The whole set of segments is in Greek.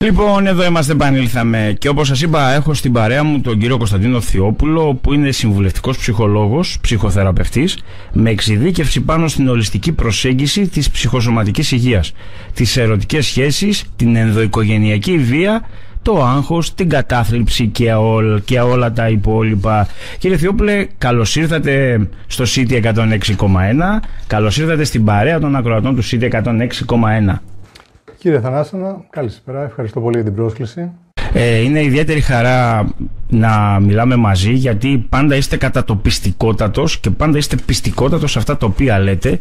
Λοιπόν, εδώ είμαστε, επανήλθαμε και όπως σας είπα, έχω στην παρέα μου τον κύριο Κωνσταντίνο Θειόπουλο, που είναι συμβουλευτικός ψυχολόγος, ψυχοθεραπευτής, με εξειδίκευση πάνω στην ολιστική προσέγγιση της ψυχοσωματικής υγείας, τις ερωτικές σχέσεις, την ενδοοικογενειακή βία, το άγχος, την κατάθλιψη και όλα τα υπόλοιπα. Κύριε Θειόπουλε, καλώς ήρθατε στο City 106,1, καλώς ήρθατε στην παρέα των ακροατών του City 106,1. Κύριε Θανάσανα, καλησπέρα. Ευχαριστώ πολύ για την πρόσκληση. Είναι ιδιαίτερη χαρά να μιλάμε μαζί, γιατί πάντα είστε κατατοπιστικότατος και πάντα είστε πιστικότατος σε αυτά τα οποία λέτε,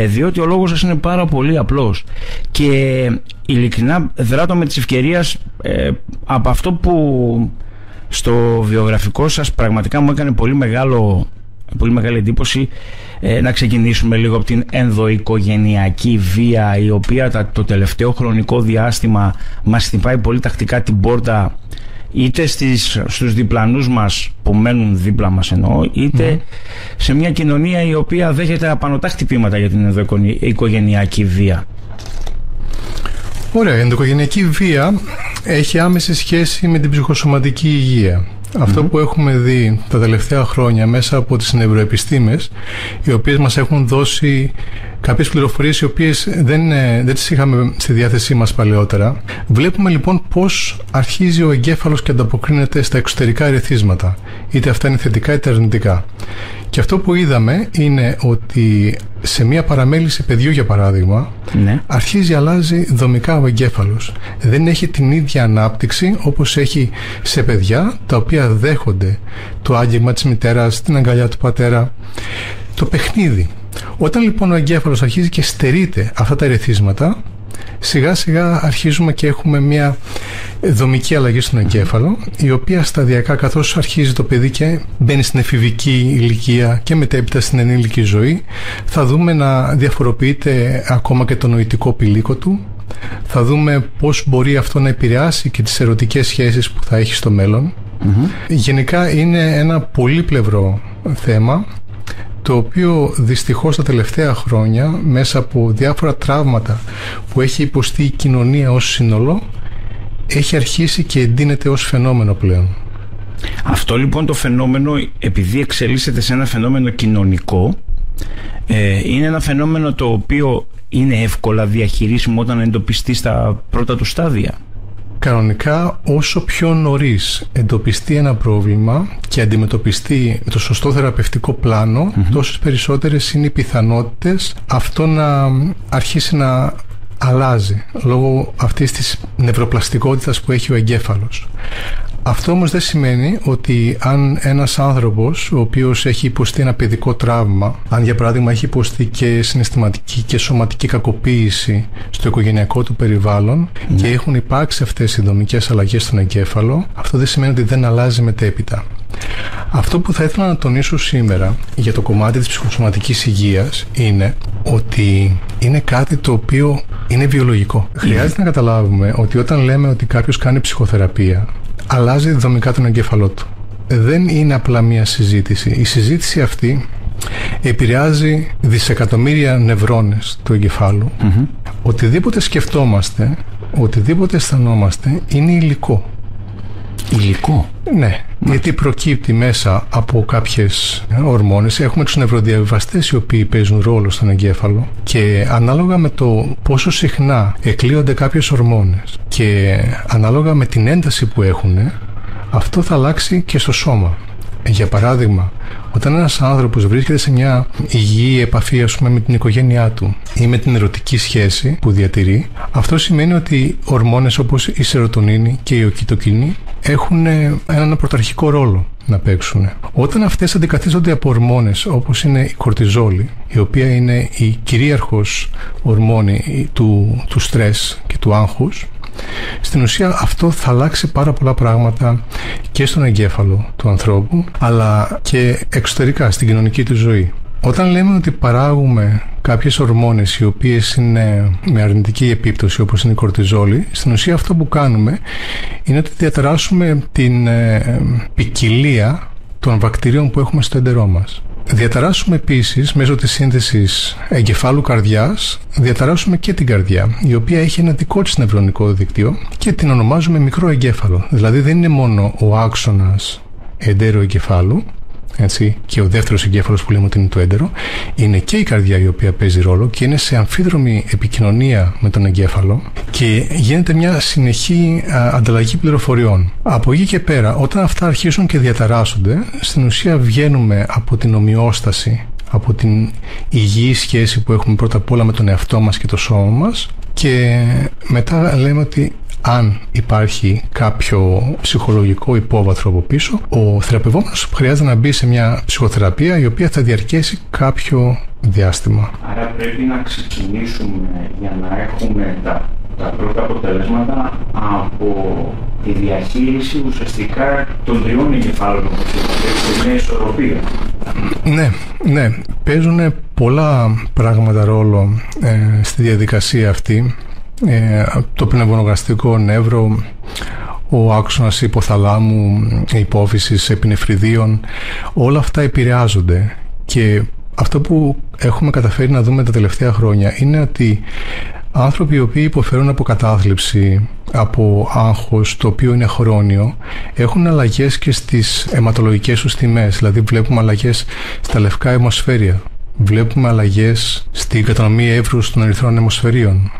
διότι ο λόγος σας είναι πάρα πολύ απλός. Και ειλικρινά δράτω με τις ευκαιρίες από αυτό που στο βιογραφικό σας πραγματικά μου έκανε πολύ μεγάλη εντύπωση, να ξεκινήσουμε λίγο από την ενδοοικογενειακή βία, η οποία το τελευταίο χρονικό διάστημα μας χτυπάει πολύ τακτικά την πόρτα, είτε στους διπλανούς μας που μένουν δίπλα μας εννοώ, είτε σε μια κοινωνία η οποία δέχεται απανωτά χτυπήματα για την ενδοοικογενειακή βία. Ωραία, η ενδοοικογενειακή βία έχει άμεση σχέση με την ψυχοσωματική υγεία. Αυτό που έχουμε δει τα τελευταία χρόνια μέσα από τις νευροεπιστήμες, οι οποίες μας έχουν δώσει κάποιες πληροφορίες οι οποίες δεν τις είχαμε στη διάθεσή μας παλαιότερα. Βλέπουμε λοιπόν πώς αρχίζει ο εγκέφαλος και ανταποκρίνεται στα εξωτερικά ερεθίσματα, είτε αυτά είναι θετικά είτε αρνητικά. Και αυτό που είδαμε είναι ότι σε μια παραμέληση παιδιού, για παράδειγμα, αλλάζει δομικά ο εγκέφαλος. Δεν έχει την ίδια ανάπτυξη όπως έχει σε παιδιά τα οποία δέχονται το άγγιγμα της μητέρας, την αγκαλιά του πατέρα, το παιχνίδι. Όταν λοιπόν ο εγκέφαλος αρχίζει και στερείται αυτά τα ερεθίσματα, σιγά σιγά αρχίζουμε και έχουμε μια δομική αλλαγή στον εγκέφαλο, η οποία σταδιακά, καθώς αρχίζει το παιδί και μπαίνει στην εφηβική ηλικία και μετέπειτα στην ενήλικη ζωή, θα δούμε να διαφοροποιείται ακόμα και το νοητικό πηλίκο του. Θα δούμε πώς μπορεί αυτό να επηρεάσει και τις ερωτικές σχέσεις που θα έχει στο μέλλον. Γενικά είναι ένα πολύπλευρο θέμα, το οποίο δυστυχώς τα τελευταία χρόνια, μέσα από διάφορα τραύματα που έχει υποστεί η κοινωνία ως σύνολο, έχει αρχίσει και εντείνεται ως φαινόμενο πλέον. Αυτό λοιπόν το φαινόμενο, επειδή εξελίσσεται σε ένα φαινόμενο κοινωνικό, είναι ένα φαινόμενο το οποίο είναι εύκολα διαχειρίσιμο όταν εντοπιστεί στα πρώτα του στάδια. Κανονικά, όσο πιο νωρίς εντοπιστεί ένα πρόβλημα και αντιμετωπιστεί με το σωστό θεραπευτικό πλάνο, τόσες περισσότερες είναι οι πιθανότητες αυτό να αρχίσει να αλλάζει λόγω αυτής της νευροπλαστικότητας που έχει ο εγκέφαλος. Αυτό όμως δεν σημαίνει ότι αν ένας άνθρωπος ο οποίος έχει υποστεί ένα παιδικό τραύμα, αν για παράδειγμα έχει υποστεί και συναισθηματική και σωματική κακοποίηση στο οικογενειακό του περιβάλλον και έχουν υπάρξει αυτές οι δομικές αλλαγές στον εγκέφαλο, αυτό δεν σημαίνει ότι δεν αλλάζει μετέπειτα. Αυτό που θα ήθελα να τονίσω σήμερα για το κομμάτι της ψυχοσωματικής υγείας είναι ότι είναι κάτι το οποίο είναι βιολογικό. Χρειάζεται να καταλάβουμε ότι όταν λέμε ότι κάποιος κάνει ψυχοθεραπεία, αλλάζει δομικά τον εγκέφαλό του. Δεν είναι απλά μία συζήτηση. Η συζήτηση αυτή επηρεάζει δισεκατομμύρια νευρώνες του εγκεφάλου. Οτιδήποτε σκεφτόμαστε, οτιδήποτε αισθανόμαστε είναι υλικό. Υλικό? Ναι, γιατί προκύπτει μέσα από κάποιες ορμόνες. Έχουμε τους νευροδιαβιβαστές οι οποίοι παίζουν ρόλο στον εγκέφαλο και ανάλογα με το πόσο συχνά εκλείονται κάποιες ορμόνες και ανάλογα με την ένταση που έχουν, αυτό θα αλλάξει και στο σώμα. Για παράδειγμα, όταν ένας άνθρωπος βρίσκεται σε μια υγιή επαφή, ας πούμε, με την οικογένειά του ή με την ερωτική σχέση που διατηρεί, αυτό σημαίνει ότι ορμόνες όπως η σερωτονίνη και η οκιτοκίνη έχουν έναν πρωταρχικό ρόλο να παίξουν. Όταν αυτές αντικαθίζονται από ορμόνες όπως είναι η κορτιζόλη, η οποία είναι η κυρίαρχος ορμόνη του στρες και του άγχους, στην ουσία αυτό θα αλλάξει πάρα πολλά πράγματα και στον εγκέφαλο του ανθρώπου, αλλά και εξωτερικά στην κοινωνική του ζωή. Όταν λέμε ότι παράγουμε κάποιες ορμόνες οι οποίες είναι με αρνητική επίπτωση, όπως είναι η κορτιζόλη, στην ουσία αυτό που κάνουμε είναι ότι διαταράσσουμε την ποικιλία των βακτηρίων που έχουμε στο έντερό μας. διαταράσσουμε επίσης μέσω της σύνθεσης εγκεφάλου καρδιάς, διαταράσσουμε και την καρδιά, η οποία έχει ένα δικό της νευρονικό δίκτυο και την ονομάζουμε μικρό εγκέφαλο. Δηλαδή δεν είναι μόνο ο άξονας εντέρου εγκεφάλου, έτσι, και ο δεύτερος εγκέφαλος που λέμε ότι είναι το έντερο, είναι και η καρδιά η οποία παίζει ρόλο και είναι σε αμφίδρομη επικοινωνία με τον εγκέφαλο και γίνεται μια συνεχή ανταλλαγή πληροφοριών. Από εκεί και πέρα, όταν αυτά αρχίσουν και διαταράσσονται, στην ουσία βγαίνουμε από την ομοιόσταση, από την υγιή σχέση που έχουμε πρώτα απ' όλα με τον εαυτό μας και το σώμα μας, και μετά λέμε ότι αν υπάρχει κάποιο ψυχολογικό υπόβαθρο από πίσω, ο θεραπευόμενος χρειάζεται να μπει σε μια ψυχοθεραπεία η οποία θα διαρκέσει κάποιο διάστημα. Άρα πρέπει να ξεκινήσουμε για να έχουμε τα πρώτα αποτελέσματα από τη διαχείριση ουσιαστικά των τριών εγκεφάλων, σε μια ισορροπία. Ναι. Παίζουν πολλά πράγματα ρόλο στη διαδικασία αυτή. Το πνευμονογαστρικό νεύρο, ο άξονας υποθαλάμου, υπόφυσης επινεφριδίων, όλα αυτά επηρεάζονται, και αυτό που έχουμε καταφέρει να δούμε τα τελευταία χρόνια είναι ότι άνθρωποι οι οποίοι υποφέρουν από κατάθλιψη, από άγχος το οποίο είναι χρόνιο, έχουν αλλαγές και στις αιματολογικές τους τιμές. Δηλαδή βλέπουμε αλλαγές στα λευκά αιμοσφαίρια, βλέπουμε αλλαγές στην κατανομή εύρους των ερυθρών αιμοσφαιρίων,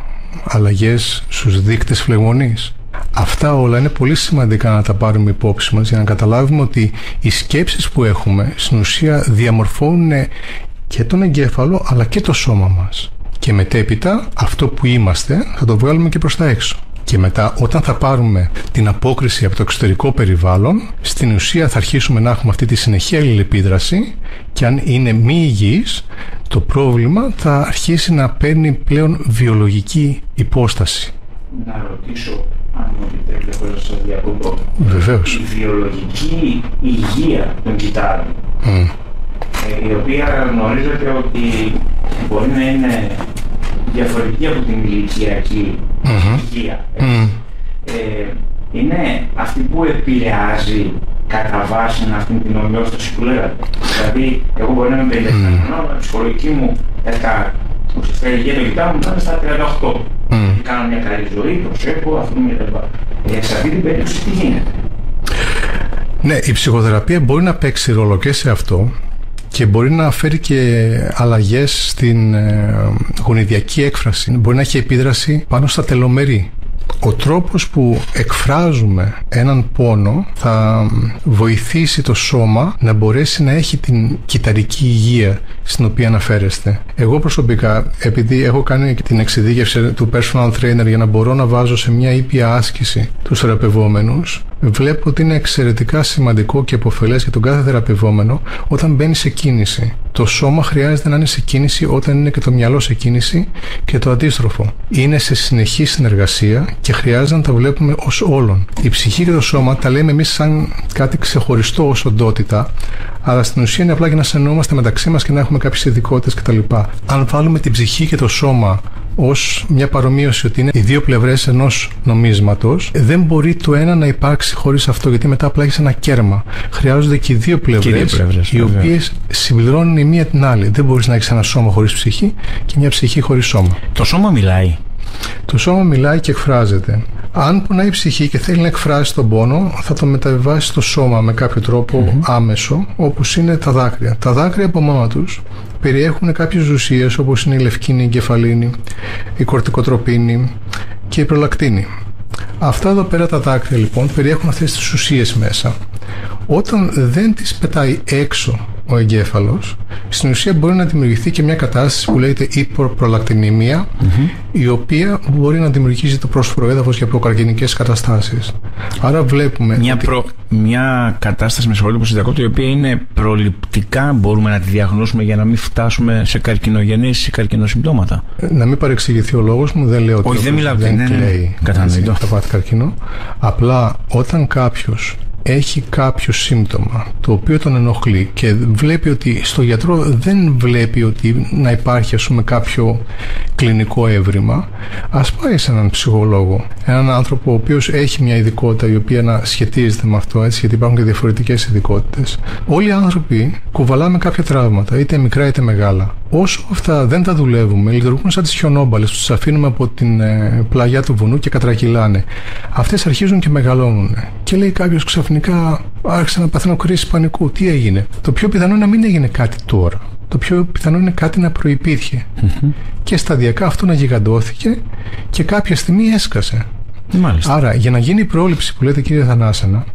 αλλαγές στους δείκτες φλεγμονής. Αυτά όλα είναι πολύ σημαντικά να τα πάρουμε υπόψη μας για να καταλάβουμε ότι οι σκέψεις που έχουμε στην ουσία διαμορφώνουν και τον εγκέφαλο αλλά και το σώμα μας. Και μετέπειτα αυτό που είμαστε θα το βγάλουμε και προς τα έξω. Και μετά, όταν θα πάρουμε την απόκριση από το εξωτερικό περιβάλλον, στην ουσία θα αρχίσουμε να έχουμε αυτή τη συνεχή αλληλεπίδραση, και αν είναι μη υγιής, το πρόβλημα θα αρχίσει να παίρνει πλέον βιολογική υπόσταση. Να ρωτήσω, αν μου επιτρέπετε, χωρίς να σας διακόπτω. Βεβαίως. Η βιολογική υγεία των κυτάρων, η οποία γνωρίζετε ότι μπορεί να είναι διαφορετική από την ηλικιακή υγεία. Είναι αυτή που επηρεάζει κατά βάση αυτή την ομοιόσταση που λέγατε. Δηλαδή, εγώ μπορεί να είμαι 57 χρονών, η ψυχολογική μου ουσιαστικά η υγεία των κυτάρων μου ήταν στα 38. Κάνω μια καλή ζωή, προσέχω, αυτό μου κτλ. Σε αυτή την περίπτωση τι γίνεται? Ναι, η ψυχοθεραπεία μπορεί να παίξει ρόλο και σε αυτό, και μπορεί να φέρει και αλλαγές στην γονιδιακή έκφραση. Μπορεί να έχει επίδραση πάνω στα τελομερή. Ο τρόπος που εκφράζουμε έναν πόνο θα βοηθήσει το σώμα να μπορέσει να έχει την κυταρική υγεία στην οποία αναφέρεστε. Εγώ προσωπικά, επειδή έχω κάνει και την εξειδίκευση του personal trainer για να μπορώ να βάζω σε μια ήπια άσκηση τους θεραπευόμενους, βλέπω ότι είναι εξαιρετικά σημαντικό και επωφελές για τον κάθε θεραπευόμενο όταν μπαίνει σε κίνηση. Το σώμα χρειάζεται να είναι σε κίνηση όταν είναι και το μυαλό σε κίνηση, και το αντίστροφο. Είναι σε συνεχή συνεργασία και χρειάζεται να τα βλέπουμε ως όλον. Η ψυχή και το σώμα τα λέμε εμείς σαν κάτι ξεχωριστό ως οντότητα, αλλά στην ουσία είναι απλά για να συνεννοούμαστε μεταξύ μας και να έχουμε κάποιες ειδικότητες κτλ. Αν βάλουμε την ψυχή και το σώμα ως μια παρομοίωση ότι είναι οι δύο πλευρές ενός νομίσματος, δεν μπορεί το ένα να υπάρξει χωρίς αυτό, γιατί μετά απλά έχεις ένα κέρμα. Χρειάζονται και οι δύο πλευρές οι οποίες συμπληρώνουν η μία την άλλη. Δεν μπορείς να έχεις ένα σώμα χωρίς ψυχή και μια ψυχή χωρίς σώμα. Το σώμα μιλάει. Το σώμα μιλάει και εκφράζεται. Αν πονάει η ψυχή και θέλει να εκφράσει τον πόνο, θα το μεταβιβάσει στο σώμα με κάποιο τρόπο άμεσο, όπως είναι τα δάκρυα. Τα δάκρυα από μόνα τους περιέχουν κάποιες ουσίες, όπως είναι η λευκίνη, η εγκεφαλίνη, η κορτικοτροπίνη και η προλακτίνη. Αυτά εδώ πέρα τα δάκρυα λοιπόν περιέχουν αυτές τις ουσίες μέσα. Όταν δεν τις πετάει έξω ο εγκέφαλος, στην ουσία μπορεί να δημιουργηθεί και μια κατάσταση που λέγεται υπερπρολακτινεμία, η οποία μπορεί να δημιουργήσει το πρόσφορο έδαφος για προκαρκινικές καταστάσεις. Άρα βλέπουμε μια κατάσταση, με συγχωρείτε που συντακόπτω, η οποία είναι προληπτικά, μπορούμε να τη διαγνώσουμε για να μην φτάσουμε σε καρκινογενείς ή καρκινοσυμπτώματα. Να μην παρεξηγηθεί ο λόγος μου, δεν λέω ότι δεν κλαίει θα πάθει καρκίνο. Απλά όταν κάποιος έχει κάποιο σύμπτωμα το οποίο τον ενοχλεί και βλέπει ότι στο γιατρό δεν βλέπει ότι να υπάρχει, ας πούμε, κάποιο κλινικό έβριμα, ας πάει σε έναν ψυχολόγο, έναν άνθρωπο ο οποίος έχει μια ειδικότητα η οποία να σχετίζεται με αυτό, έτσι, γιατί υπάρχουν και διαφορετικές ειδικότητες. Όλοι οι άνθρωποι κουβαλάμε κάποια τραύματα, είτε μικρά είτε μεγάλα. Όσο αυτά δεν τα δουλεύουμε, λειτουργούν σαν τις χιονόμπαλες, τους αφήνουμε από την πλαγιά του βουνού και κατρακυλάνε. Αυτές αρχίζουν και μεγαλώνουν. Και λέει κάποιος ξαφνικά, άρχισα να παθαίνω κρίση πανικού. Τι έγινε? Το πιο πιθανό είναι να μην έγινε κάτι τώρα. Το πιο πιθανό είναι κάτι να προϋπήρχε. Και σταδιακά αυτό να γιγαντώθηκε και κάποια στιγμή έσκασε. Μάλιστα. Άρα, για να γίνει η πρόληψη που λέτε, κύριε Θανάσενα,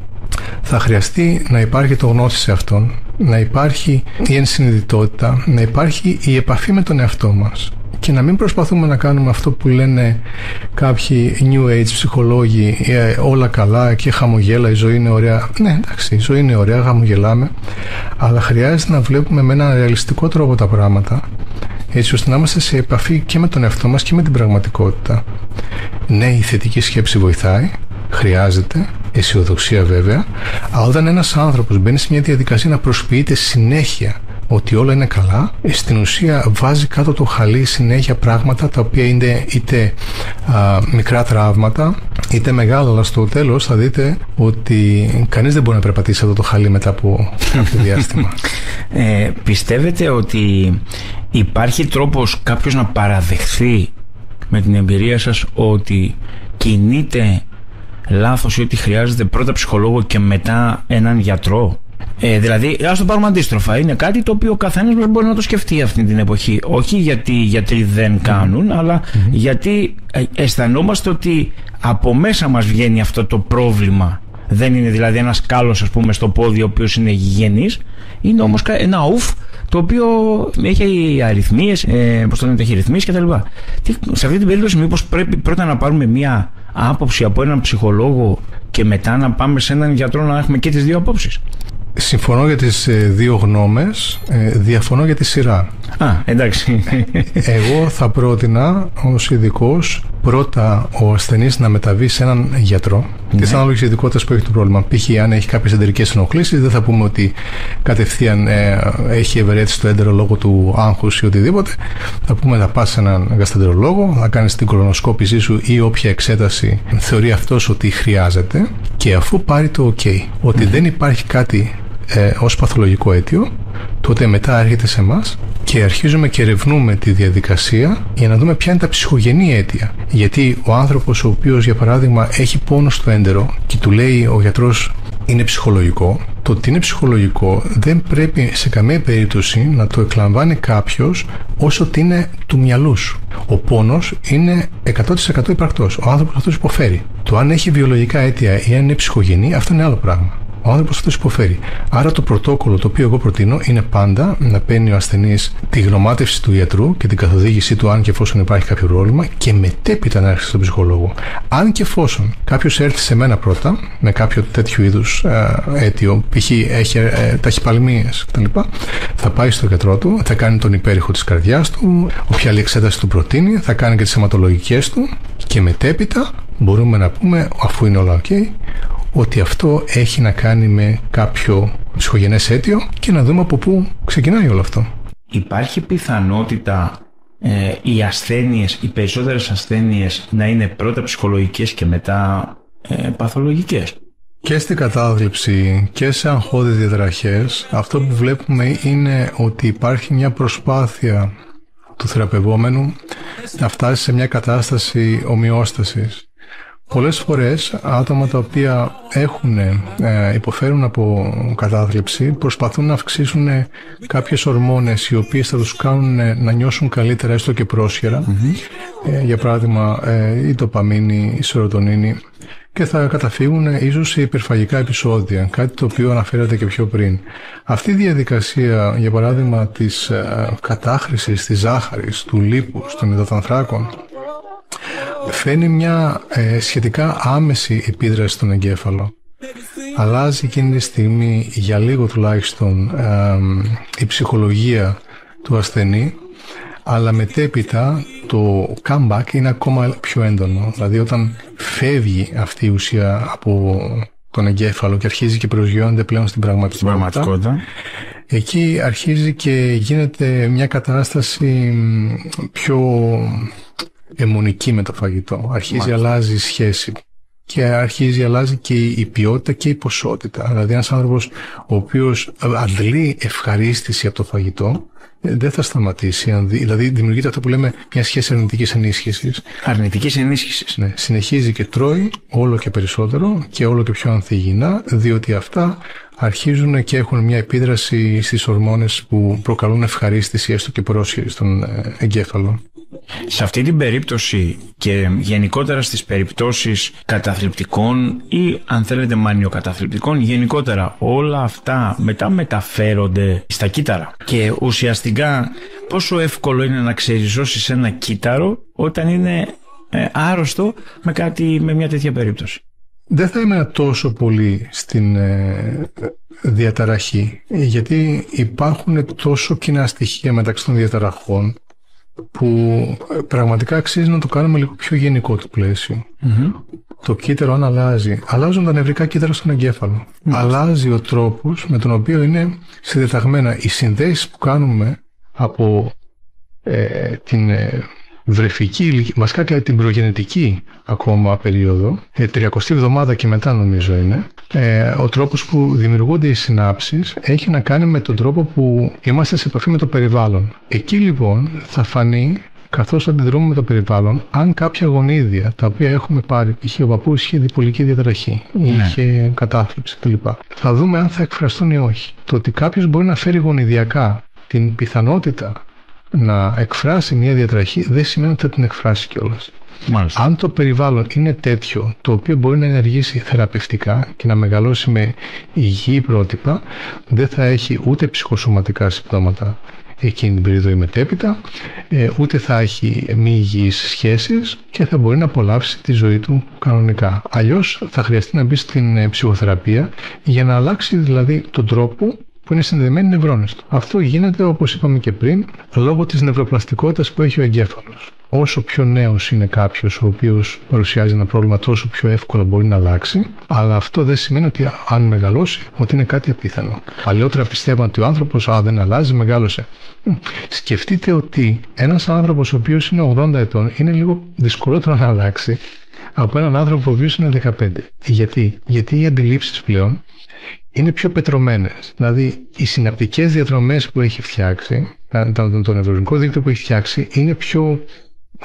θα χρειαστεί να υπάρχει το γνώση σε αυτόν, να υπάρχει η ενσυνειδητότητα, να υπάρχει η επαφή με τον εαυτό μας και να μην προσπαθούμε να κάνουμε αυτό που λένε κάποιοι New Age ψυχολόγοι, όλα καλά και χαμογέλα, η ζωή είναι ωραία. Ναι, εντάξει, η ζωή είναι ωραία, χαμογελάμε, αλλά χρειάζεται να βλέπουμε με έναν ρεαλιστικό τρόπο τα πράγματα, έτσι ώστε να είμαστε σε επαφή και με τον εαυτό μας και με την πραγματικότητα. Ναι, η θετική σκέψη βοηθάει, χρειάζεται, αισιοδοξία βέβαια, αλλά όταν ένας άνθρωπος μπαίνει σε μια διαδικασία να προσποιείται συνέχεια ότι όλα είναι καλά, στην ουσία βάζει κάτω το χαλί συνέχεια πράγματα τα οποία είναι είτε μικρά τραύματα είτε μεγάλα, αλλά στο τέλος θα δείτε ότι κανείς δεν μπορεί να περπατήσει αυτό το χαλί μετά από κάποιο διάστημα. Πιστεύετε ότι υπάρχει τρόπος κάποιος να παραδεχθεί με την εμπειρία σας ότι κινείται λάθος ή ότι χρειάζεται πρώτα ψυχολόγο και μετά έναν γιατρό? Δηλαδή, ας το πάρουμε αντίστροφα. Είναι κάτι το οποίο ο καθένας μας μπορεί να το σκεφτεί αυτή την εποχή. Όχι γιατί οι γιατροί δεν κάνουν, αλλά γιατί αισθανόμαστε ότι από μέσα μας βγαίνει αυτό το πρόβλημα. Δεν είναι δηλαδή ένας κάλος, ας πούμε, στο πόδι ο οποίος είναι γηγενής. Είναι όμως ένα ουφ το οποίο έχει αριθμίες, έχει ρυθμίες κτλ. Σε αυτή την περίπτωση μήπως πρέπει πρώτα να πάρουμε μία άποψη από έναν ψυχολόγο και μετά να πάμε σε έναν γιατρό να έχουμε και τις δύο απόψεις? Συμφωνώ για τις δύο γνώμες, διαφωνώ για τη σειρά. Εντάξει. Εγώ θα πρότεινα ως ειδικός πρώτα ο ασθενής να μεταβεί σε έναν γιατρό της ανάλογης ειδικότητας που έχει το πρόβλημα. Π.χ. αν έχει κάποιες εντερικές ενοχλήσεις, δεν θα πούμε ότι κατευθείαν έχει ευερέθηση στο έντερο λόγω του άγχους ή οτιδήποτε. Θα πούμε θα πας σε έναν γαστρεντερολόγο, θα κάνεις την κολονοσκόπησή σου ή όποια εξέταση θεωρεί αυτός ότι χρειάζεται, και αφού πάρει το OK ότι δεν υπάρχει κάτι ως παθολογικό αίτιο, τότε μετά έρχεται σε εμάς και αρχίζουμε και ερευνούμε τη διαδικασία για να δούμε ποια είναι τα ψυχογενή αίτια. Γιατί ο άνθρωπος ο οποίος, για παράδειγμα, έχει πόνο στο έντερο και του λέει ο γιατρός είναι ψυχολογικό, το ότι είναι ψυχολογικό δεν πρέπει σε καμία περίπτωση να το εκλαμβάνει κάποιος όσο ότι είναι του μυαλού σου. Ο πόνος είναι 100% υπαρκτός. Ο άνθρωπος αυτός υποφέρει. Το αν έχει βιολογικά αίτια ή αν είναι ψυχογενή, αυτό είναι άλλο πράγμα. Ο άνθρωπος αυτός υποφέρει. Άρα το πρωτόκολλο το οποίο εγώ προτείνω είναι πάντα να παίρνει ο ασθενής τη γνωμάτευση του ιατρού και την καθοδήγησή του αν και εφόσον υπάρχει κάποιο πρόβλημα και μετέπειτα να έρθει στον ψυχολόγο. Αν και εφόσον κάποιος έρθει σε μένα πρώτα με κάποιο τέτοιου είδους αίτιο, π.χ. έχει ταχυπαλμίες κτλ., θα πάει στον γιατρό του, θα κάνει τον υπέρηχο της καρδιάς του, όποια άλλη εξέταση του προτείνει, θα κάνει και τις αιματολογικές του και μετέπειτα μπορούμε να πούμε, αφού είναι όλα OK, ότι αυτό έχει να κάνει με κάποιο ψυχογενές αίτιο και να δούμε από πού ξεκινάει όλο αυτό. Υπάρχει πιθανότητα οι ασθένειες, οι περισσότερες ασθένειες να είναι πρώτα ψυχολογικές και μετά παθολογικές? Και στην κατάθλιψη και σε αγχώδεις διαταραχές αυτό που βλέπουμε είναι ότι υπάρχει μια προσπάθεια του θεραπευόμενου να φτάσει σε μια κατάσταση ομοιόστασης. Πολλές φορές άτομα τα οποία υποφέρουν από κατάθλιψη προσπαθούν να αυξήσουν κάποιες ορμόνες οι οποίες θα τους κάνουν να νιώσουν καλύτερα έστω και πρόσχερα. Για παράδειγμα η ντοπαμίνη, η σερωτονίνη, και θα καταφύγουν ίσως σε υπερφαγικά επεισόδια, κάτι το οποίο αναφέρατε και πιο πριν. Αυτή η διαδικασία, για παράδειγμα της κατάχρησης της ζάχαρης, του λίπους, των υδατανθράκων, φαίνει μια σχετικά άμεση επίδραση στον εγκέφαλο. Αλλάζει εκείνη τη στιγμή, για λίγο τουλάχιστον, η ψυχολογία του ασθενή, αλλά μετέπειτα το comeback είναι ακόμα πιο έντονο. Δηλαδή όταν φεύγει αυτή η ουσία από τον εγκέφαλο και αρχίζει και προσγειώνεται πλέον στην πραγματικότητα. Εκεί αρχίζει και γίνεται μια κατάσταση πιο αιμονική με το φαγητό. Αρχίζει, αλλάζει η σχέση και αρχίζει, αλλάζει και η ποιότητα και η ποσότητα. Δηλαδή ένας άνθρωπος ο οποίος αντλεί ευχαρίστηση από το φαγητό δεν θα σταματήσει. Δηλαδή δημιουργείται αυτό που λέμε μια σχέση αρνητικής ενίσχυσης. Αρνητικής ενίσχυσης. Ναι, συνεχίζει και τρώει όλο και περισσότερο και όλο και πιο ανθυγιεινά, διότι αυτά αρχίζουν και έχουν μια επίδραση στις ορμόνες που προκαλούν ευχαρίστηση έστω και πρόσχερη στον εγκέφαλο. Σε αυτή την περίπτωση και γενικότερα στις περιπτώσεις καταθλιπτικών ή αν θέλετε μανιοκαταθλιπτικών, γενικότερα όλα αυτά μετά μεταφέρονται στα κύτταρα. Και ουσιαστικά πόσο εύκολο είναι να ξεριζώσεις ένα κύτταρο όταν είναι άρρωστο με μια τέτοια περίπτωση. Δεν θα έμενα τόσο πολύ στην διαταραχή, γιατί υπάρχουν τόσο κοινά στοιχεία μεταξύ των διαταραχών που πραγματικά αξίζει να το κάνουμε λίγο πιο γενικό το πλαίσιο. Το κύτταρο αν αλλάζουν τα νευρικά κύτταρα στον εγκέφαλο. Αλλάζει ο τρόπος με τον οποίο είναι συνδεταγμένα οι συνδέσεις που κάνουμε από την βρεφική ηλικία, βασικά και την προγενετική ακόμα περίοδο, 30η εβδομάδα και μετά νομίζω είναι, ο τρόπος που δημιουργούνται οι συνάψεις έχει να κάνει με τον τρόπο που είμαστε σε επαφή με το περιβάλλον. Εκεί λοιπόν θα φανεί, καθώς αντιδρούμε με το περιβάλλον, αν κάποια γονίδια τα οποία έχουμε πάρει, π.χ. ο παππούς είχε διπολική διαταραχή, είχε κατάθλιψη κλπ. Θα δούμε αν θα εκφραστούν ή όχι. Το ότι κάποιος μπορεί να φέρει γονιδιακά την πιθανότητα να εκφράσει μια διαταραχή δεν σημαίνει ότι θα την εκφράσει κιόλας. Αν το περιβάλλον είναι τέτοιο το οποίο μπορεί να ενεργήσει θεραπευτικά και να μεγαλώσει με υγιή πρότυπα, δεν θα έχει ούτε ψυχοσωματικά συμπτώματα εκείνη την περίοδο ή μετέπειτα, ούτε θα έχει μη υγιείς σχέσεις και θα μπορεί να απολαύσει τη ζωή του κανονικά. Αλλιώς θα χρειαστεί να μπει στην ψυχοθεραπεία για να αλλάξει δηλαδή τον τρόπο που είναι συνδεδεμένοι οι νευρώνες του. Αυτό γίνεται, όπως είπαμε και πριν, λόγω της νευροπλαστικότητας που έχει ο εγκέφαλος. Όσο πιο νέος είναι κάποιος ο οποίος παρουσιάζει ένα πρόβλημα, τόσο πιο εύκολα μπορεί να αλλάξει, αλλά αυτό δεν σημαίνει ότι αν μεγαλώσει, ότι είναι κάτι απίθανο. Παλαιότερα πιστεύαν ότι ο άνθρωπος δεν αλλάζει, μεγάλωσε. Σκεφτείτε ότι ένας άνθρωπος ο οποίος είναι 80 ετών είναι λίγο δυσκολότερο να αλλάξει από έναν άνθρωπο ο οποίος είναι 15. Γιατί οι αντιλήψεις πλέον είναι πιο πετρωμένες. Δηλαδή, οι συναπτικές διαδρομές που έχει φτιάξει, το νευρολογικό δίκτυο που έχει φτιάξει,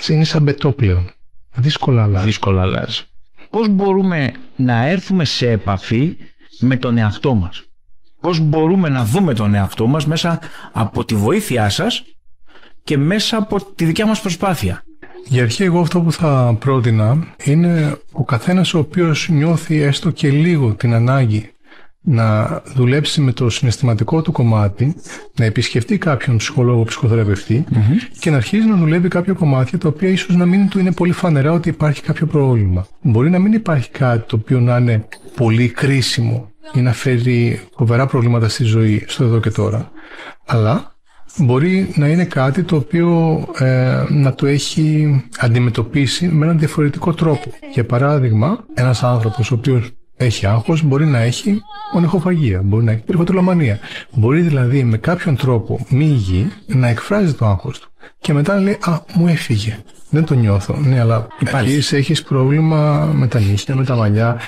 είναι σαν μπετό πλέον. Δύσκολα αλλάζει. Πώς μπορούμε να έρθουμε σε επαφή με τον εαυτό μας? Πώς μπορούμε να δούμε τον εαυτό μας μέσα από τη βοήθειά σας και μέσα από τη δικιά μας προσπάθεια? Για αρχή, εγώ αυτό που θα πρότεινα είναι ο καθένας ο οποίος νιώθει έστω και λίγο την ανάγκη να δουλέψει με το συναισθηματικό του κομμάτι, να επισκεφτεί κάποιον ψυχολόγο, ψυχοθεραπευτή και να αρχίζει να δουλεύει κάποια κομμάτια τα οποία ίσως να μην του είναι πολύ φανερά ότι υπάρχει κάποιο πρόβλημα. Μπορεί να μην υπάρχει κάτι το οποίο να είναι πολύ κρίσιμο ή να φέρει φοβερά προβλήματα στη ζωή, στο εδώ και τώρα, αλλά μπορεί να είναι κάτι το οποίο να το έχει αντιμετωπίσει με έναν διαφορετικό τρόπο. Για παράδειγμα, ένας άνθρωπος ο οποίος έχει άγχος μπορεί να έχει ονειχοφαγία, μπορεί να έχει περιφωτολομανία. Μπορεί δηλαδή με κάποιον τρόπο μη υγιή να εκφράζει το άγχος του και μετά να λέει μου έφυγε, δεν το νιώθω. Ναι, αλλά έχεις πρόβλημα με τα νύχια, με τα μαλλιά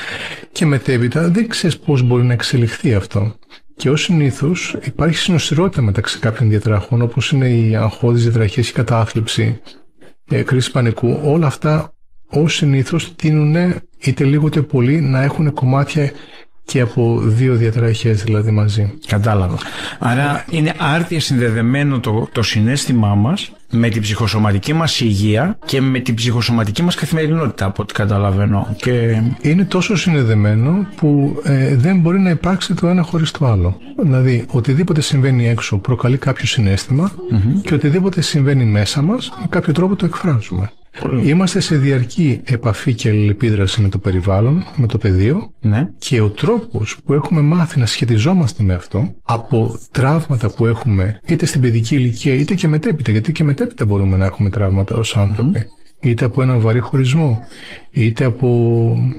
και μετέπειτα δεν ξέρεις πώς μπορεί να εξελιχθεί αυτό. Και ως συνήθως υπάρχει συνοσυρότητα μεταξύ κάποιων διαταραχών, όπως είναι οι αγχώδεις διαταραχές, η κατάθλιψη, η κρίση πανικού. Όλα αυτά ως συνήθως τείνουν είτε λίγο είτε πολύ να έχουν κομμάτια και από δύο διαταραχές δηλαδή μαζί. Κατάλαβα. Άρα είναι άρτια συνδεδεμένο το συναίσθημά μας με την ψυχοσωματική μας υγεία και με την ψυχοσωματική μας καθημερινότητα, από ό,τι καταλαβαίνω. Και είναι τόσο συνδεδεμένο που δεν μπορεί να υπάρξει το ένα χωρίς το άλλο. Δηλαδή, οτιδήποτε συμβαίνει έξω προκαλεί κάποιο συναίσθημα και οτιδήποτε συμβαίνει μέσα μας, με κάποιο τρόπο το εκφράζουμε. Είμαστε σε διαρκή επαφή και αλληλεπίδραση με το περιβάλλον, με το πεδίο, και ο τρόπος που έχουμε μάθει να σχετιζόμαστε με αυτό από τραύματα που έχουμε είτε στην παιδική ηλικία είτε και μετέπειτα, γιατί και μετέπειτα μπορούμε να έχουμε τραύματα ως άνθρωποι. είτε από έναν βαρύ χωρισμό, είτε από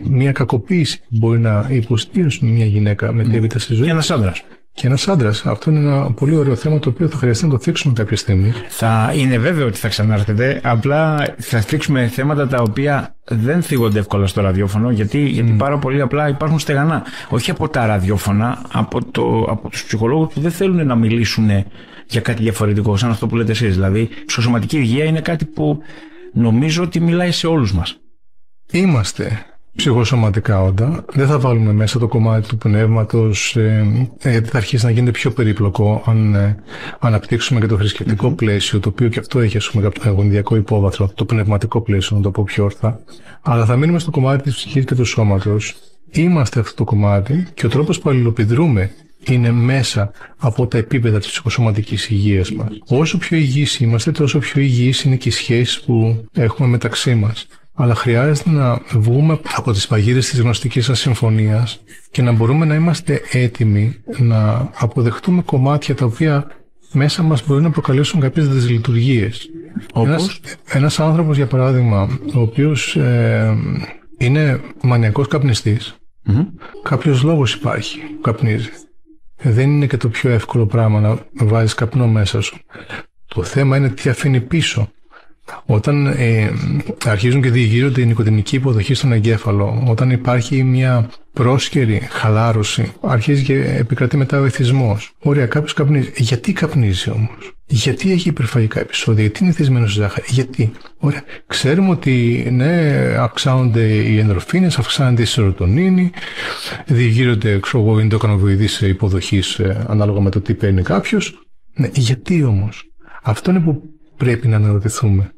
μια κακοποίηση που μπορεί να υποστήριξουν μια γυναίκα μετέπειτα στη ζωή. Και ένας άντρας. Και ένας άντρας. Αυτό είναι ένα πολύ ωραίο θέμα το οποίο θα χρειαστεί να το θίξουμε κάποια στιγμή. Θα είναι βέβαιο ότι θα ξανάρθετε. Απλά θα θίξουμε θέματα τα οποία δεν θίγονται εύκολα στο ραδιόφωνο, γιατί πάρα πολύ απλά υπάρχουν στεγανά. Όχι από τα ραδιόφωνα, από τους ψυχολόγους που δεν θέλουν να μιλήσουν για κάτι διαφορετικό, σαν αυτό που λέτε εσείς. Δηλαδή, η ψυχοσωματική υγεία είναι κάτι που νομίζω ότι μιλάει σε όλους μας. Είμαστε ψυχοσωματικά όντα. Δεν θα βάλουμε μέσα το κομμάτι του πνεύματος, γιατί θα αρχίσει να γίνεται πιο περίπλοκο αν αναπτύξουμε και το θρησκευτικό πλαίσιο, το οποίο και αυτό έχει, ας πούμε, κάποιο αγωνιδιακό υπόβαθρο, το πνευματικό πλαίσιο, να το πω πιο ορθά. Αλλά θα μείνουμε στο κομμάτι της ψυχής και του σώματος. Είμαστε αυτό το κομμάτι και ο τρόπος που αλληλοπιδρούμε είναι μέσα από τα επίπεδα της ψυχοσωματικής υγείας μας. Όσο πιο υγιείς είμαστε, τόσο πιο υγιείς είναι και οι σχέσεις που έχουμε μεταξύ μας. Αλλά χρειάζεται να βγούμε από τις παγίδες της γνωστικής σας συμφωνίας και να μπορούμε να είμαστε έτοιμοι να αποδεχτούμε κομμάτια τα οποία μέσα μας μπορεί να προκαλέσουν κάποιες δυσλειτουργίες. Ένας άνθρωπος, για παράδειγμα, ο οποίος είναι μανιακός καπνιστής, κάποιος λόγος υπάρχει που καπνίζει. Δεν είναι και το πιο εύκολο πράγμα να βάζεις καπνό μέσα σου. Το θέμα είναι τι αφήνει πίσω. Όταν αρχίζουν και διηγείρονται η νοικοτηνική υποδοχή στον εγκέφαλο, όταν υπάρχει μια πρόσκαιρη χαλάρωση, αρχίζει και επικρατεί μετά ο εθισμός. Ωραία, κάποιος καπνίζει. Γιατί καπνίζει όμως? Γιατί έχει υπερφαγικά επεισόδια? Γιατί είναι εθισμένος στη ζάχαρη? Γιατί? Ωραία. Ξέρουμε ότι ναι, αυξάνονται οι ενδορφίνες, αυξάνεται η σερωτονίνη, διηγείρονται ενδοκαναβοειδείς υποδοχής ανάλογα με το τι παίρνει κάποιος. Ναι, γιατί όμως? Αυτό είναι που πρέπει να αναρωτηθούμε.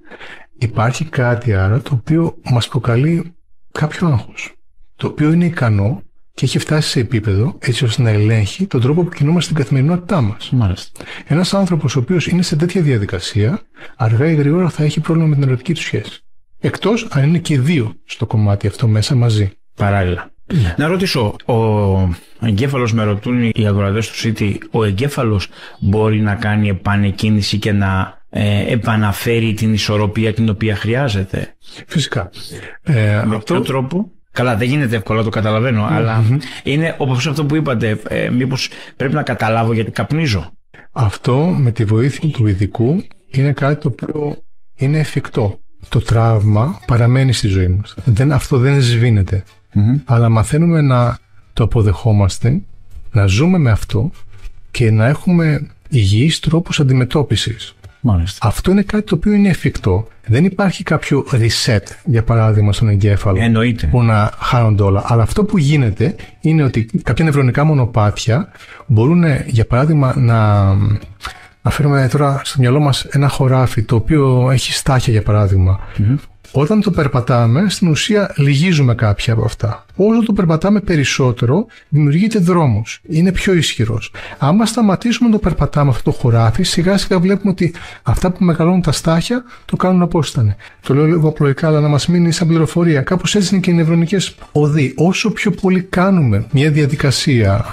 Υπάρχει κάτι άρα το οποίο μας προκαλεί κάποιο άγχος, το οποίο είναι ικανό και έχει φτάσει σε επίπεδο έτσι ώστε να ελέγχει τον τρόπο που κινούμαστε στην καθημερινότητά μας. Μάλιστα. Ένας άνθρωπος ο οποίος είναι σε τέτοια διαδικασία, αργά ή γρήγορα θα έχει πρόβλημα με την ερωτική του σχέση. Εκτός αν είναι και οι δύο στο κομμάτι αυτό μέσα μαζί. Παράλληλα. Να ρωτήσω, ο εγκέφαλος, με ρωτούν οι αγοραδές του City, ο εγκέφαλος μπορεί να κάνει επανεκκίνηση και να επαναφέρει την ισορροπία την οποία χρειάζεται? Φυσικά. Με ποιο τρόπο? Καλά, δεν γίνεται εύκολα, το καταλαβαίνω, αλλά είναι όπως αυτό που είπατε, μήπως πρέπει να καταλάβω γιατί καπνίζω? Αυτό με τη βοήθεια του ειδικού είναι κάτι το οποίο είναι εφικτό. Το τραύμα παραμένει στη ζωή μας. Αυτό δεν σβήνεται. Αλλά μαθαίνουμε να το αποδεχόμαστε, να ζούμε με αυτό και να έχουμε υγιείς τρόπους αντιμετώπισης. Μάλιστα. Αυτό είναι κάτι το οποίο είναι εφικτό. Δεν υπάρχει κάποιο reset, για παράδειγμα, στον εγκέφαλο. Εννοείται. Που να χάνονται όλα. Αλλά αυτό που γίνεται είναι ότι κάποια νευρονικά μονοπάτια μπορούν, για παράδειγμα, να φέρουμε τώρα στο μυαλό μας ένα χωράφι το οποίο έχει στάχια, για παράδειγμα. Όταν το περπατάμε, στην ουσία λυγίζουμε κάποια από αυτά. Όσο το περπατάμε περισσότερο, δημιουργείται δρόμος. Είναι πιο ισχυρός. Άμα σταματήσουμε να το περπατάμε αυτό το χωράφι, σιγά σιγά βλέπουμε ότι αυτά που μεγαλώνουν τα στάχια το κάνουν απόστανε. Το λέω λίγο απλοϊκά, αλλά να μας μείνει σαν πληροφορία. Κάπως έτσι είναι και οι νευρονικές οδοί. Όσο πιο πολύ κάνουμε μια διαδικασία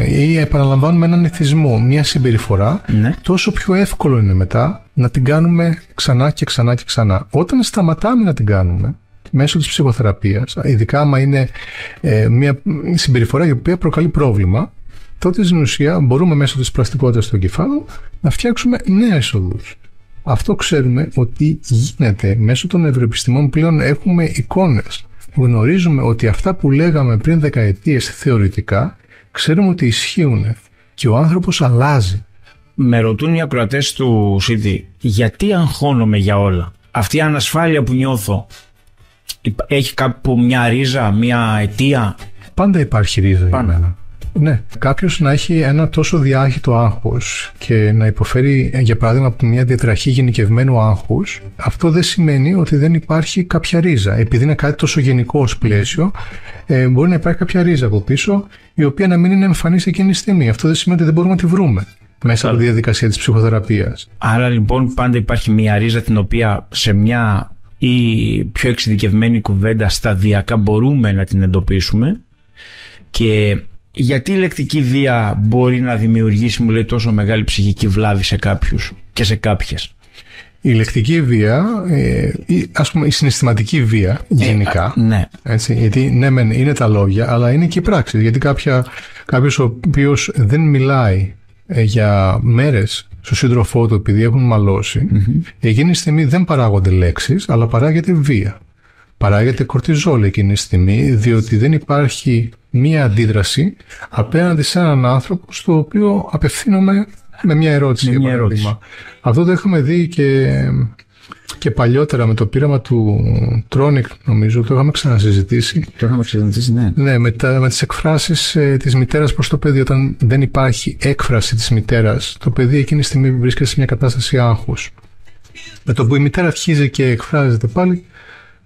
ή επαναλαμβάνουμε έναν εθισμό, μια συμπεριφορά, τόσο πιο εύκολο είναι μετά να την κάνουμε ξανά και ξανά και ξανά. Όταν σταματάμε να την κάνουμε μέσω της ψυχοθεραπείας, ειδικά άμα είναι μια συμπεριφορά η οποία προκαλεί πρόβλημα, τότε στην ουσία μπορούμε μέσω της πλαστικότητας του εγκεφάλου να φτιάξουμε νέες οδούς. Αυτό ξέρουμε ότι γίνεται μέσω των νευροεπιστημών. Πλέον έχουμε εικόνες. Γνωρίζουμε ότι αυτά που λέγαμε πριν δεκαετίες θεωρητικά, ξέρουμε ότι ισχύουν και ο άνθρωπος αλλάζει. Με ρωτούν οι ακροατές του City, γιατί αγχώνομαι για όλα? Αυτή η ανασφάλεια που νιώθω έχει κάπου μια ρίζα, μια αιτία? Πάντα υπάρχει ρίζα για μένα. Ναι, κάποιος να έχει ένα τόσο διάχυτο άγχος και να υποφέρει, για παράδειγμα, από μια διατραχή γενικευμένου άγχους, αυτό δεν σημαίνει ότι δεν υπάρχει κάποια ρίζα. Επειδή είναι κάτι τόσο γενικό ως πλαίσιο, μπορεί να υπάρχει κάποια ρίζα από πίσω, η οποία να μην είναι εμφανής εκείνη τη στιγμή. Αυτό δεν σημαίνει ότι δεν μπορούμε να τη βρούμε μέσα από τη διαδικασία της ψυχοθεραπείας. Άρα λοιπόν πάντα υπάρχει μια ρίζα την οποία σε μια ή πιο εξειδικευμένη κουβέντα σταδιακά μπορούμε να την εντοπίσουμε. Και γιατί η λεκτική βία μπορεί να δημιουργήσει, μου λέει, τόσο μεγάλη ψυχική βλάβη σε κάποιους και σε κάποιες? Η λεκτική βία, ας πούμε η συναισθηματική βία γενικά, ναι. Έτσι, γιατί ναι μεν είναι τα λόγια, αλλά είναι και η πράξη. Γιατί κάποιος ο οποίος δεν μιλάει για μέρες στον σύντροφό του επειδή έχουν μαλώσει, εκείνη τη στιγμή δεν παράγονται λέξεις, αλλά παράγεται βία. Παράγεται κορτιζόλ εκείνη τη στιγμή, διότι δεν υπάρχει μία αντίδραση απέναντι σε έναν άνθρωπο στο οποίο απευθύνομαι με μια ερώτηση. Αυτό το είχαμε δει και παλιότερα με το πείραμα του Τρόνικ, νομίζω, το είχαμε ξανασυζητήσει. Ναι. Ναι, με τις εκφράσεις της μητέρας προς το παιδί. Όταν δεν υπάρχει έκφραση της μητέρας, το παιδί εκείνη τη στιγμή βρίσκεται σε μια κατάσταση άγχους. Με το που η μητέρα αρχίζει και εκφράζεται πάλι,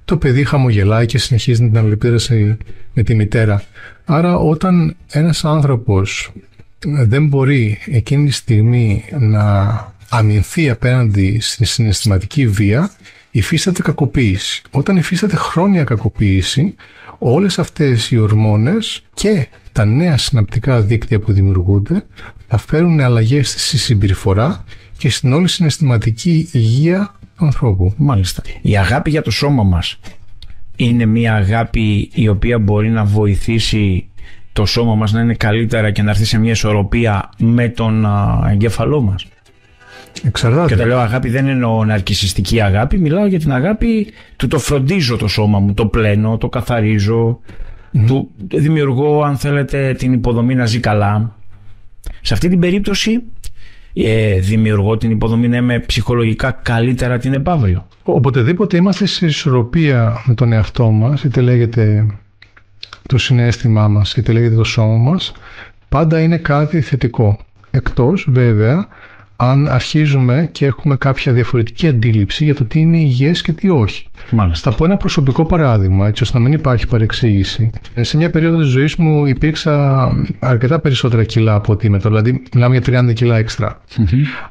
το παιδί χαμογελάει και συνεχίζει την αλληλεπίδραση με τη μητέρα. Άρα όταν ένας άνθρωπος δεν μπορεί εκείνη τη στιγμή να αμυνθεί απέναντι στη συναισθηματική βία, υφίσταται κακοποίηση. Όταν υφίσταται χρόνια κακοποίηση, όλες αυτές οι ορμόνες και τα νέα συναπτικά δίκτυα που δημιουργούνται θα φέρουν αλλαγές στη συμπεριφορά και στην όλη συναισθηματική υγεία του ανθρώπου. Μάλιστα. Η αγάπη για το σώμα μας είναι μια αγάπη η οποία μπορεί να βοηθήσει το σώμα μας να είναι καλύτερα και να έρθει σε μια ισορροπία με τον εγκέφαλό μας. Εξαρτάται. Και όταν λέω αγάπη δεν εννοώ ναρκισσιστική αγάπη, μιλάω για την αγάπη του το φροντίζω το σώμα μου, το πλένω, το καθαρίζω, του δημιουργώ αν θέλετε την υποδομή να ζει καλά. Σε αυτή την περίπτωση δημιουργώ την υποδομή να είμαι ψυχολογικά καλύτερα την επαύριο. Οποτεδήποτε είμαστε σε ισορροπία με τον εαυτό μας, είτε λέγεται το συναίσθημά μας, είτε λέγεται το σώμα μας, πάντα είναι κάτι θετικό. Εκτός βέβαια αν αρχίζουμε και έχουμε κάποια διαφορετική αντίληψη για το τι είναι υγιές και τι όχι. Μάλιστα. Θα πω ένα προσωπικό παράδειγμα, έτσι ώστε να μην υπάρχει παρεξήγηση. Σε μια περίοδο της ζωής μου υπήρξα αρκετά περισσότερα κιλά από ό,τι είμαι τώρα, δηλαδή μιλάμε για 30 κιλά έξτρα.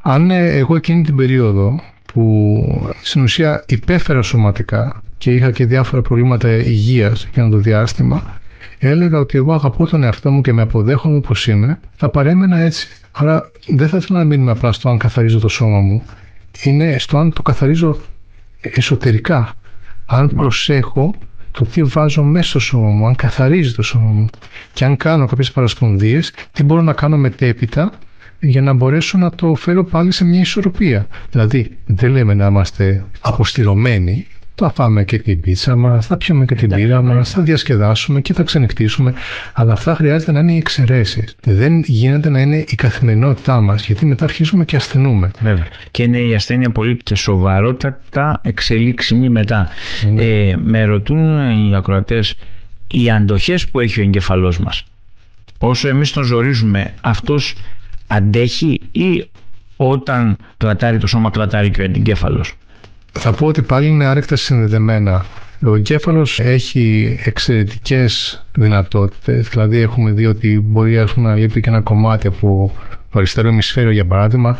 Αν εγώ εκείνη την περίοδο που στην ουσία υπέφερα σωματικά και είχα και διάφορα προβλήματα υγείας για το διάστημα, έλεγα ότι εγώ αγαπώ τον εαυτό μου και με αποδέχομαι όπως είμαι, θα παρέμενα έτσι. Άρα δεν θα ήθελα να μείνουμε απλά στο αν καθαρίζω το σώμα μου, είναι στο αν το καθαρίζω εσωτερικά. Αν προσέχω το τι βάζω μέσα στο σώμα μου, αν καθαρίζει το σώμα μου και αν κάνω κάποιες παρασπονδίες, τι μπορώ να κάνω μετέπειτα για να μπορέσω να το φέρω πάλι σε μια ισορροπία. Δηλαδή δεν λέμε να είμαστε αποστηρωμένοι, θα φάμε και την πίτσα μας, θα πιούμε και την μπύρα μας, θα διασκεδάσουμε και θα ξενυχτήσουμε, αλλά αυτά χρειάζεται να είναι οι εξαιρέσεις. Δεν γίνεται να είναι η καθημερινότητά μας, γιατί μετά αρχίζουμε και ασθενούμε. Βέβαια. Και είναι η ασθένεια πολύ και σοβαρότατα εξελίξιμη μετά. Με ρωτούν οι ακροατές, οι αντοχές που έχει ο εγκεφαλός μας, όσο εμείς τον ζορίζουμε, αυτός αντέχει ή όταν κλατάρει το σώμα κλατάρει και ο εγκέφαλος? Θα πω ότι πάλι είναι άρρηκτα συνδεδεμένα. Ο εγκέφαλος έχει εξαιρετικές δυνατότητες, δηλαδή έχουμε δει ότι μπορεί να λείπει και ένα κομμάτι από το αριστερό ημισφαίριο για παράδειγμα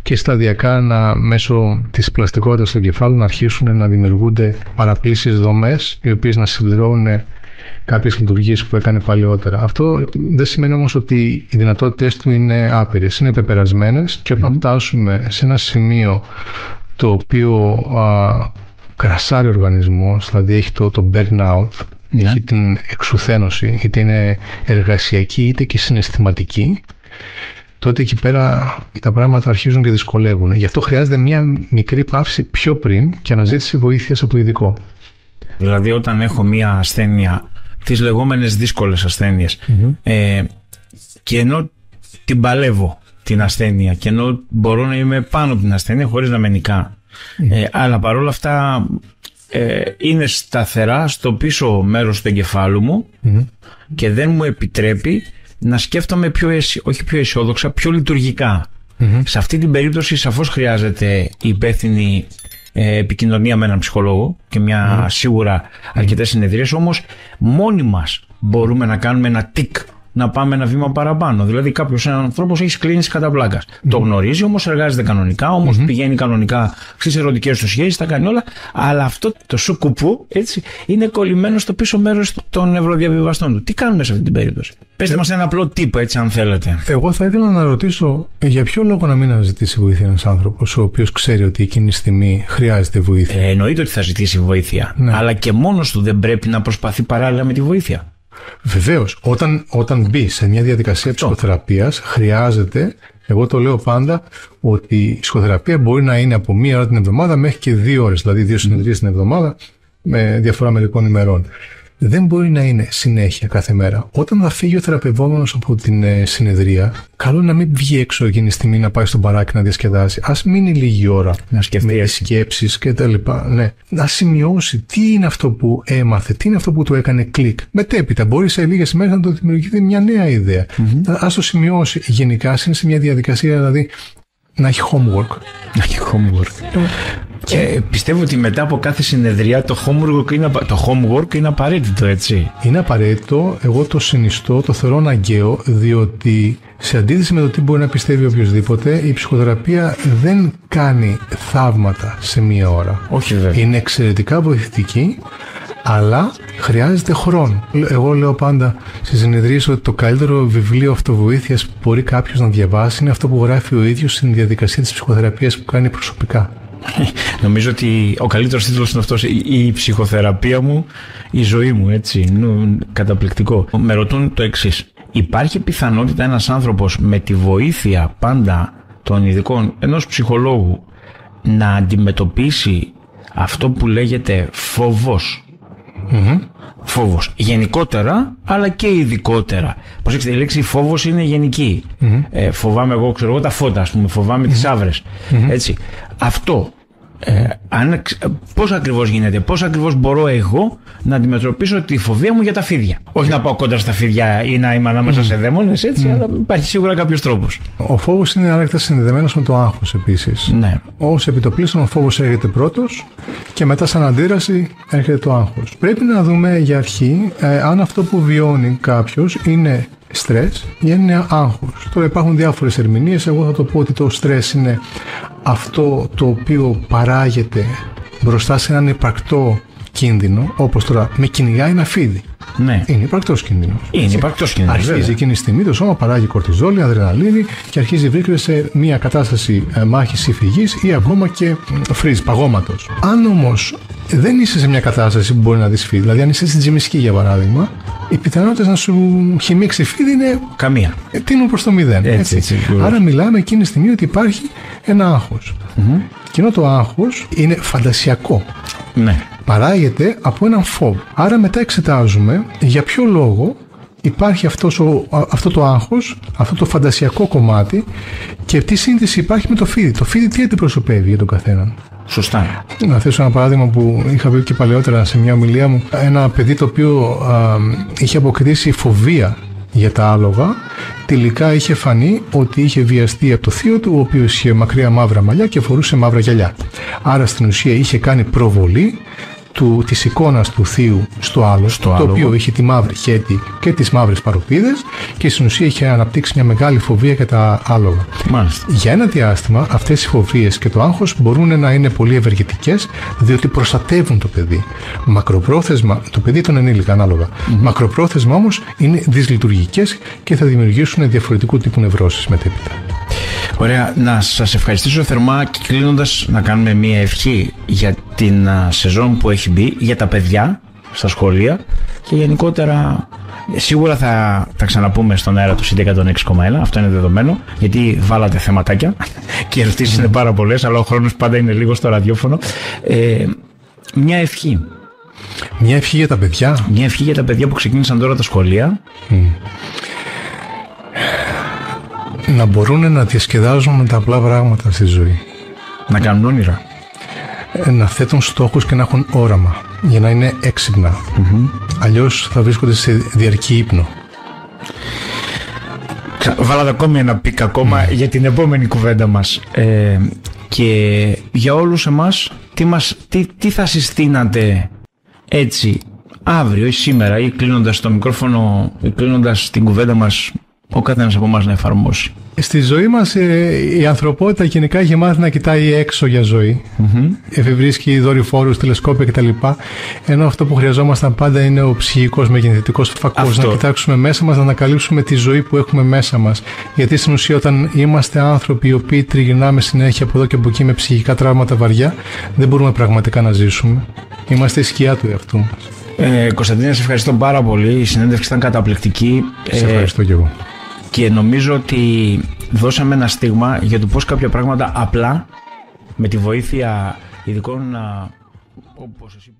και σταδιακά μέσω της πλαστικότητας του εγκεφάλου να αρχίσουν να δημιουργούνται παραπλήσιες δομές οι οποίες να συμπληρώνουν κάποιες λειτουργίες που έκανε παλιότερα. Αυτό δεν σημαίνει όμως ότι οι δυνατότητες του είναι άπειρες, είναι πεπερασμένες και όταν φτάσουμε σε ένα σημείο το οποίο κρασάρει ο οργανισμός, δηλαδή έχει το burnout, έχει την εξουθένωση, είτε είναι εργασιακή είτε και συναισθηματική, τότε εκεί πέρα τα πράγματα αρχίζουν και δυσκολεύουν. Γι' αυτό χρειάζεται μια μικρή παύση πιο πριν και αναζήτηση βοήθειας από ειδικό. Δηλαδή όταν έχω μια ασθένεια, τις λεγόμενες δύσκολες ασθένειες, και ενώ την παλεύω την ασθένεια και ενώ μπορώ να είμαι πάνω από την ασθένεια χωρίς να με νικά, αλλά παρόλα αυτά είναι σταθερά στο πίσω μέρος του εγκεφάλου μου και δεν μου επιτρέπει να σκέφτομαι όχι πιο αισιόδοξα, πιο λειτουργικά. Σε αυτή την περίπτωση σαφώς χρειάζεται η υπεύθυνη επικοινωνία με έναν ψυχολόγο και μια σίγουρα αρκετές συνεδρίες, όμως μόνοι μας μπορούμε να κάνουμε ένα τικ να πάμε ένα βήμα παραπάνω. Δηλαδή, κάποιος άνθρωπος έχει κλίνηση κατά πλάκας. Το γνωρίζει, όμως εργάζεται κανονικά, όμως πηγαίνει κανονικά στις ερωτικές του σχέσεις, τα κάνει όλα. Αλλά αυτό το σουκουπού, έτσι, είναι κολλημένο στο πίσω μέρος των ευρωδιαβιβαστών του. Τι κάνουμε σε αυτή την περίπτωση? Πετε μας ένα απλό τύπο, έτσι, αν θέλετε. Εγώ θα ήθελα να ρωτήσω για ποιο λόγο να μην αναζητήσει βοήθεια ένας άνθρωπος ο οποίος ξέρει ότι εκείνη τη στιγμή χρειάζεται βοήθεια. Εννοείται ότι θα ζητήσει βοήθεια. Ναι. Αλλά και μόνος του δεν πρέπει να προσπαθεί παράλληλα με τη βοήθεια. Βεβαίως. Όταν μπει σε μια διαδικασία ψυχοθεραπείας, χρειάζεται. Εγώ το λέω πάντα ότι η ψυχοθεραπεία μπορεί να είναι από 1 ώρα την εβδομάδα μέχρι και 2 ώρες, δηλαδή 2 συνεδρίες την εβδομάδα με διαφορά μερικών ημερών. Δεν μπορεί να είναι συνέχεια κάθε μέρα. Όταν θα φύγει ο θεραπευόμενος από την συνεδρία, καλό είναι να μην βγει έξω εκείνη τη στιγμή να πάει στο μπαράκι να διασκεδάσει. Ας μείνει λίγη ώρα να σκεφτεί με σκέψεις κτλ. Ναι. Να σημειώσει τι είναι αυτό που έμαθε, τι είναι αυτό που του έκανε κλικ. Μετέπειτα μπορεί σε λίγες μέρες να του δημιουργηθεί μια νέα ιδέα. Ας το σημειώσει. Γενικά, είναι σε μια διαδικασία, δηλαδή να έχει homework. Να έχει homework. Και πιστεύω ότι μετά από κάθε συνεδρία το homework είναι απαραίτητο, έτσι. Είναι απαραίτητο, εγώ το συνιστώ, το θεωρώ αναγκαίο, διότι σε αντίθεση με το τι μπορεί να πιστεύει οποιοδήποτε, η ψυχοθεραπεία δεν κάνει θαύματα σε 1 ώρα. Όχι βέβαια. Είναι εξαιρετικά βοηθητική, αλλά χρειάζεται χρόνο. Εγώ λέω πάντα στις συνεδρίες ότι το καλύτερο βιβλίο αυτοβοήθειας που μπορεί κάποιος να διαβάσει είναι αυτό που γράφει ο ίδιος στην διαδικασία της ψυχοθεραπείας που κάνει προσωπικά. Νομίζω ότι ο καλύτερος τίτλος είναι αυτός, η ψυχοθεραπεία μου, η ζωή μου, έτσι. Καταπληκτικό. Με ρωτούν το εξής. Υπάρχει πιθανότητα ένας άνθρωπος με τη βοήθεια πάντα των ειδικών ενός ψυχολόγου να αντιμετωπίσει αυτό που λέγεται φόβος? Φόβος γενικότερα, αλλά και ειδικότερα. Προσέξτε, η λέξη φόβος είναι γενική. Φοβάμαι εγώ, τα φώτα, ας πούμε, φοβάμαι τις άβρες. Έτσι. Αυτό, πώς ακριβώς γίνεται, πώς ακριβώς μπορώ εγώ να αντιμετωπίσω τη φοβία μου για τα φίδια? Όχι να πάω κόντρα στα φίδια ή να είμαι ανάμεσα σε δαίμονες, έτσι, αλλά υπάρχει σίγουρα κάποιος τρόπος. Ο φόβος είναι άρρηκτα συνδεδεμένος με το άγχος επίσης. Ναι. Ως επιτοπλίστων, ο φόβος έρχεται πρώτος και μετά, σαν αντίδραση, έρχεται το άγχος. Πρέπει να δούμε για αρχή αν αυτό που βιώνει κάποιος είναι στρες ή είναι άγχος. Τώρα υπάρχουν διάφορες ερμηνείες. Εγώ θα το πω ότι το στρες είναι αυτό το οποίο παράγεται μπροστά σε έναν υπαρκτό κίνδυνο, όπως τώρα με κυνηγάει ένα φίδι. Ναι. Είναι υπαρκτός κίνδυνος. Είναι υπαρκτός κίνδυνος. Αρχίζει εκείνη τη στιγμή το σώμα παράγει κορτιζόλη, αδρεναλίνη και αρχίζει βρίσκεται σε μια κατάσταση μάχης ή φυγής ή ακόμα και freeze, παγώματος. Αν όμως δεν είσαι σε μια κατάσταση που μπορεί να δεις φίδι, δηλαδή αν είσαι στην Τζιμισκή για παράδειγμα, οι πιθανότητες να σου χυμίξει φίδι είναι καμία. Τείνουν προς το 0. Έτσι. Άρα μιλάμε εκείνη τη στιγμή ότι υπάρχει ένα άγχος. Και ενώ το άγχος είναι φαντασιακό. Ναι. Παράγεται από έναν φόβο. Άρα μετά εξετάζουμε για ποιο λόγο υπάρχει αυτό το άγχος, αυτό το φαντασιακό κομμάτι και τι σύνδεση υπάρχει με το φίδι. Το φίδι τι αντιπροσωπεύει για τον καθέναν. Σωστά. Να θέσω ένα παράδειγμα που είχα πει και παλαιότερα σε μια ομιλία μου. Ένα παιδί το οποίο είχε αποκρίσει φοβία για τα άλογα, τελικά είχε φανεί ότι είχε βιαστεί από το θείο του, ο οποίος είχε μακριά μαύρα μαλλιά και φορούσε μαύρα γυαλιά. Άρα στην ουσία είχε κάνει προβολή της εικόνας του θείου στο άλογο, το οποίο είχε τη μαύρη χέτη και τις μαύρες παροπίδες και στην ουσία είχε αναπτύξει μια μεγάλη φοβία για τα άλογα. Μάλιστα. Για ένα διάστημα αυτές οι φοβίες και το άγχος μπορούν να είναι πολύ ευεργετικές, διότι προστατεύουν το παιδί. Μακροπρόθεσμα, το παιδί τον ενήλικα ανάλογα. Μακροπρόθεσμα όμως είναι δυσλειτουργικές και θα δημιουργήσουν διαφορετικού τύπου νευρώσεις μετέπειτα. Ωραία, να σας ευχαριστήσω θερμά και κλείνοντας να κάνουμε μια ευχή για την σεζόν που έχει μπει, για τα παιδιά στα σχολεία και γενικότερα σίγουρα θα τα ξαναπούμε στον αέρα του CD 106,1, αυτό είναι δεδομένο, γιατί βάλατε θεματάκια και οι ερωτήσεις είναι πάρα πολλές, αλλά ο χρόνος πάντα είναι λίγο στο ραδιόφωνο. Μια ευχή. Μια ευχή για τα παιδιά. Μια ευχή για τα παιδιά που ξεκίνησαν τώρα τα σχολεία. Να μπορούν να διασκεδάζουν με τα απλά πράγματα στη ζωή. Να κάνουν όνειρα. Να θέτουν στόχους και να έχουν όραμα. Για να είναι έξυπνα. Αλλιώς θα βρίσκονται σε διαρκή ύπνο. Βάλατε ακόμη ένα πικ ακόμα για την επόμενη κουβέντα μας. Και για όλους εμάς, τι θα συστήνατε έτσι αύριο ή σήμερα, ή κλείνοντας το μικρόφωνο, ή κλείνοντας την κουβέντα μας, ο καθένας από εμάς να εφαρμόσει? Στη ζωή μας η ανθρωπότητα γενικά έχει μάθει να κοιτάει έξω για ζωή. Εφευρίσκει δορυφόρους, τηλεσκόπια κτλ. Ενώ αυτό που χρειαζόμασταν πάντα είναι ο ψυχικός μεγενθητικός φακός. Να κοιτάξουμε μέσα μας, να ανακαλύψουμε τη ζωή που έχουμε μέσα μας. Γιατί στην ουσία, όταν είμαστε άνθρωποι οι οποίοι τριγυρνάμε συνέχεια από εδώ και από εκεί με ψυχικά τραύματα βαριά, δεν μπορούμε πραγματικά να ζήσουμε. Είμαστε η σκιά του εαυτού μας. Κωνσταντίνε, σε ευχαριστώ πάρα πολύ. Η συνέντευξη ήταν καταπληκτική. Σε ευχαριστώ κι εγώ. Και νομίζω ότι δώσαμε ένα στίγμα για το πώς κάποια πράγματα απλά, με τη βοήθεια ειδικών, όπως εσύ